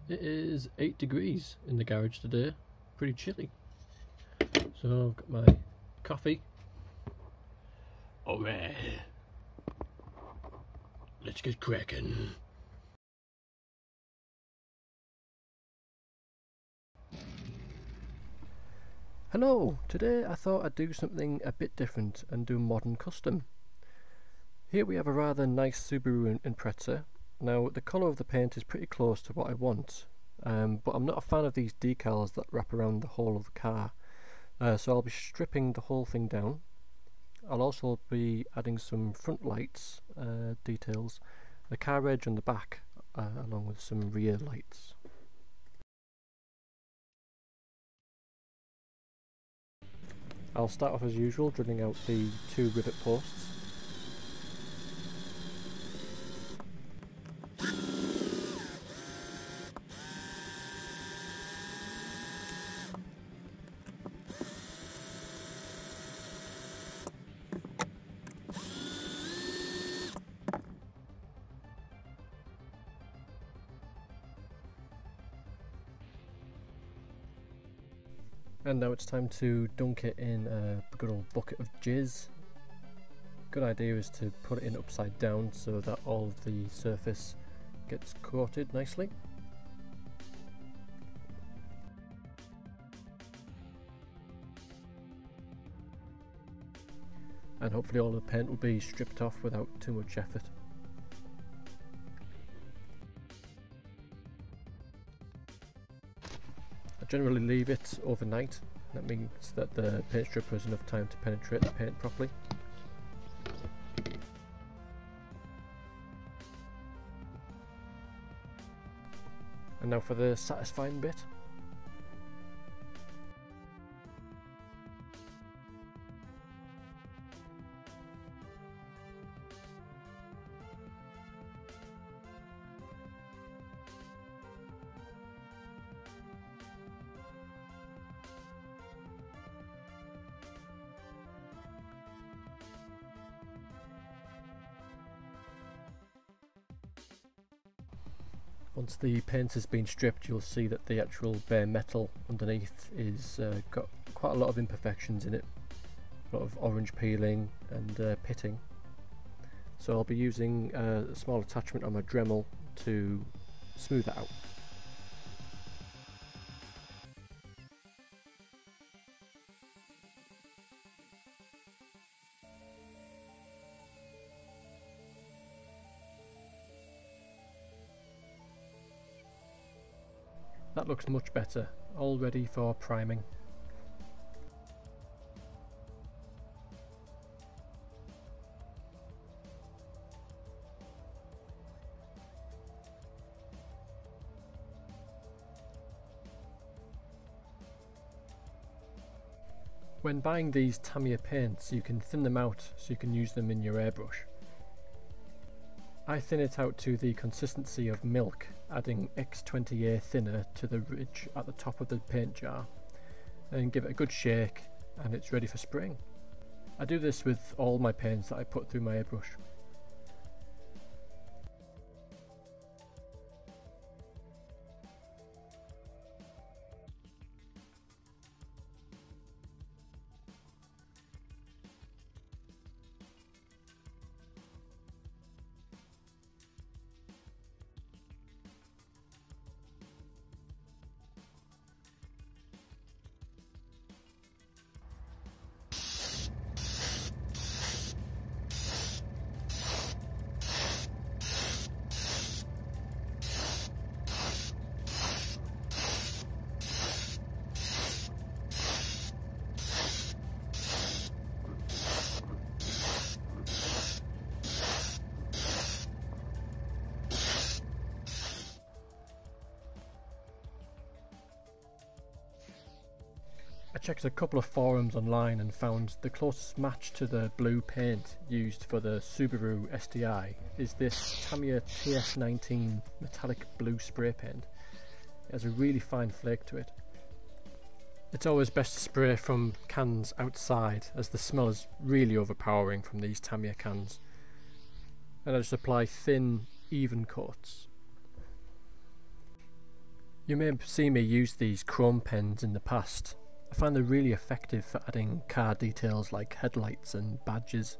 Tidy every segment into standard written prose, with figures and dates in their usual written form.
It is 8 degrees in the garage today, pretty chilly. So I've got my coffee. Alright, let's get cracking. Hello, today I thought I'd do something a bit different and do modern custom. Here we have a rather nice Subaru Impreza. Now the colour of the paint is pretty close to what I want, but I'm not a fan of these decals that wrap around the whole of the car. So I'll be stripping the whole thing down. I'll also be adding some front lights details, the car edge on the back, along with some rear lights. I'll start off as usual, drilling out the 2 rivet posts. And now it's time to dunk it in a good old bucket of jizz. Good idea is to put it in upside down so that all of the surface gets coated nicely. And hopefully all the paint will be stripped off without too much effort. Generally leave it overnight. That means that the paint stripper has enough time to penetrate the paint properly. And now for the satisfying bit. Once the paint has been stripped, you'll see that the actual bare metal underneath is got quite a lot of imperfections in it, a lot of orange peeling and pitting. So I'll be using a small attachment on my Dremel to smooth that out. That looks much better, all ready for priming. When buying these Tamiya paints, you can thin them out so you can use them in your airbrush. I thin it out to the consistency of milk, adding X20A thinner to the ridge at the top of the paint jar, and give it a good shake and it's ready for spraying. I do this with all my paints that I put through my airbrush. I checked a couple of forums online and found the closest match to the blue paint used for the Subaru STI is this Tamiya TS19 metallic blue spray paint. It has a really fine flake to it. It's always best to spray from cans outside, as the smell is really overpowering from these Tamiya cans. And I just apply thin, even coats. You may have seen me use these chrome pens in the past. I find they're really effective for adding car details like headlights and badges.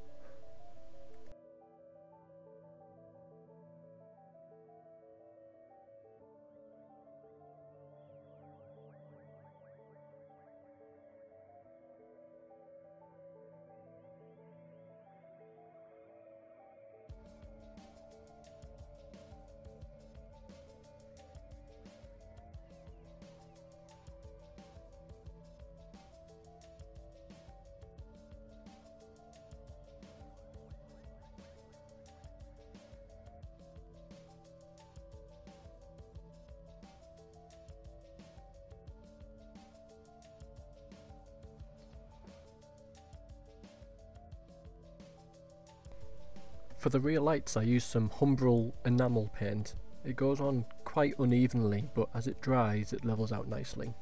For the rear lights I use some humbrol enamel paint. It goes on quite unevenly, but as it dries it levels out nicely.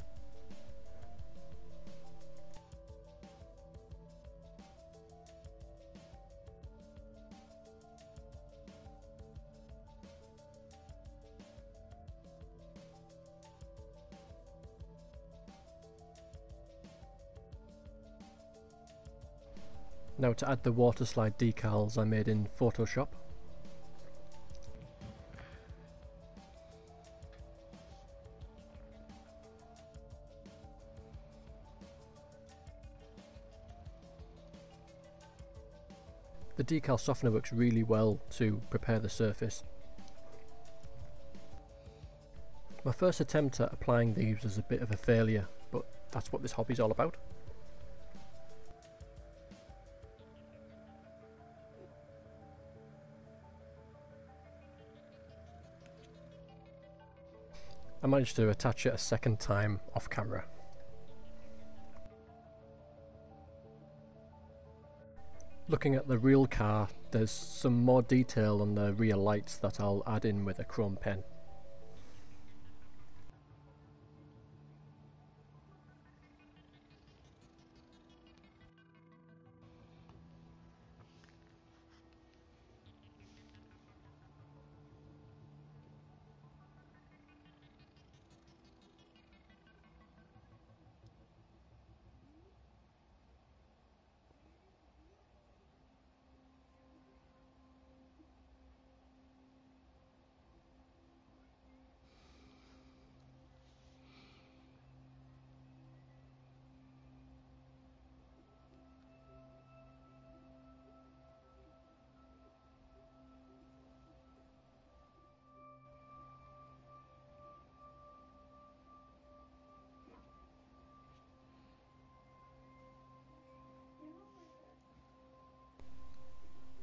Now to add the water slide decals I made in Photoshop. The decal softener works really well to prepare the surface. My first attempt at applying these was a bit of a failure, but that's what this hobby's all about. I managed to attach it a second time off camera. Looking at the real car, there's some more detail on the rear lights that I'll add in with a chrome pen.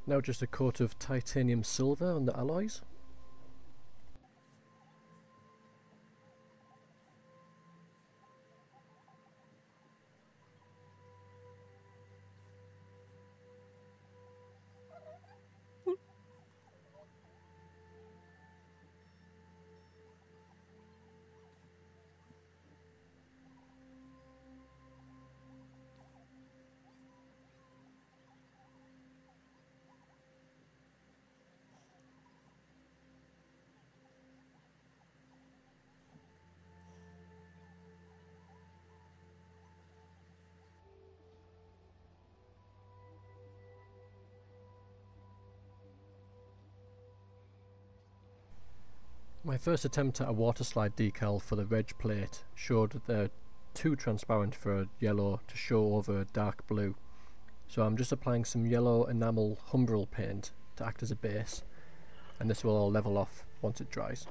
Now just a coat of titanium silver on the alloys. My first attempt at a water slide decal for the reg plate showed that they're too transparent for yellow to show over dark blue. So I'm just applying some yellow enamel humbrol paint to act as a base, and this will all level off once it dries.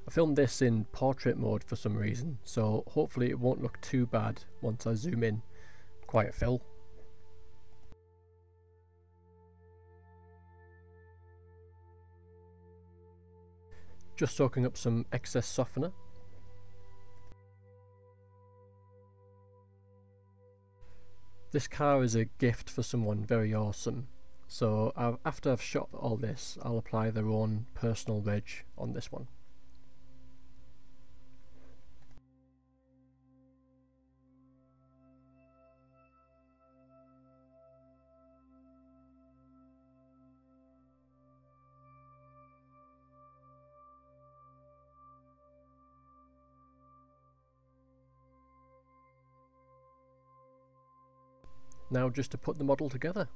I filmed this in portrait mode for some reason, so hopefully it won't look too bad once I zoom in. Quiet Phil. Just soaking up some excess softener. This car is a gift for someone very awesome, so after I've shot all this, I'll apply their own personal reg on this one. Now just to put the model together.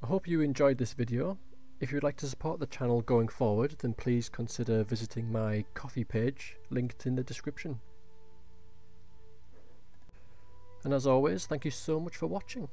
I hope you enjoyed this video. If you'd like to support the channel going forward, then please consider visiting my Ko-fi page, linked in the description. And as always, thank you so much for watching.